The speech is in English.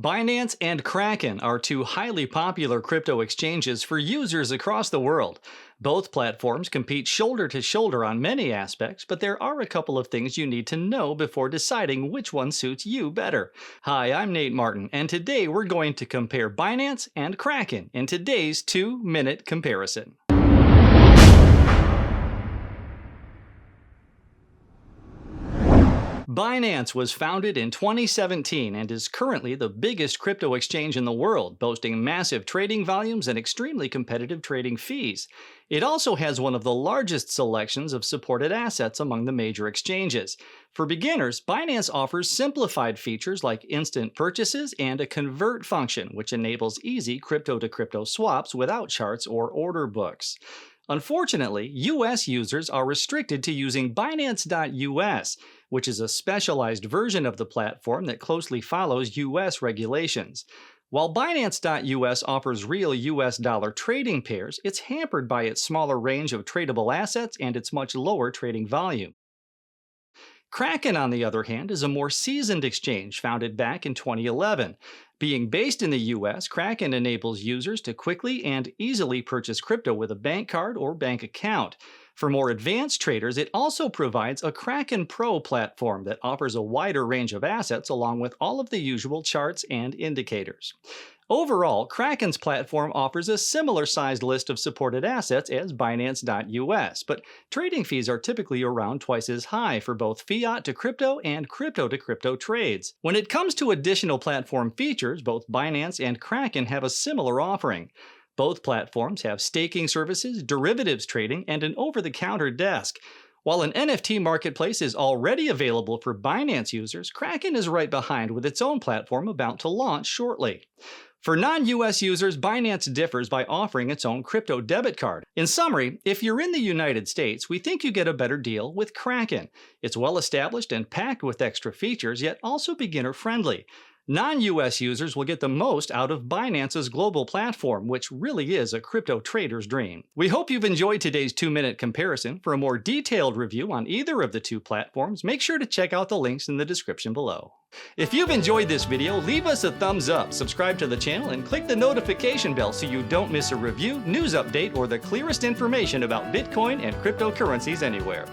Binance and Kraken are two highly popular crypto exchanges for users across the world. Both platforms compete shoulder to shoulder on many aspects, but there are a couple of things you need to know before deciding which one suits you better. Hi, I'm Nate Martin, and today we're going to compare Binance and Kraken in today's 2-minute comparison. Binance was founded in 2017 and is currently the biggest crypto exchange in the world, boasting massive trading volumes and extremely competitive trading fees. It also has one of the largest selections of supported assets among the major exchanges. For beginners, Binance offers simplified features like instant purchases and a convert function, which enables easy crypto-to-crypto swaps without charts or order books. Unfortunately, US users are restricted to using Binance.US, which is a specialized version of the platform that closely follows US regulations. While Binance.US offers real US dollar trading pairs, it's hampered by its smaller range of tradable assets and its much lower trading volume. Kraken, on the other hand, is a more seasoned exchange founded back in 2011. Being based in the US, Kraken enables users to quickly and easily purchase crypto with a bank card or bank account. For more advanced traders, it also provides a Kraken Pro platform that offers a wider range of assets along with all of the usual charts and indicators. Overall, Kraken's platform offers a similar-sized list of supported assets as Binance.US, but trading fees are typically around twice as high for both fiat to crypto and crypto to crypto trades. When it comes to additional platform features, both Binance and Kraken have a similar offering. Both platforms have staking services, derivatives trading, and an over-the-counter desk. While an NFT marketplace is already available for Binance users, Kraken is right behind with its own platform about to launch shortly. For non-US users, Binance differs by offering its own crypto debit card. In summary, if you're in the United States, we think you get a better deal with Kraken. It's well established and packed with extra features, yet also beginner-friendly. Non-US users will get the most out of Binance's global platform, which really is a crypto trader's dream. We hope you've enjoyed today's 2-minute comparison. For a more detailed review on either of the two platforms, make sure to check out the links in the description below. If you've enjoyed this video, leave us a thumbs up, subscribe to the channel, and click the notification bell so you don't miss a review, news update, or the clearest information about Bitcoin and cryptocurrencies anywhere.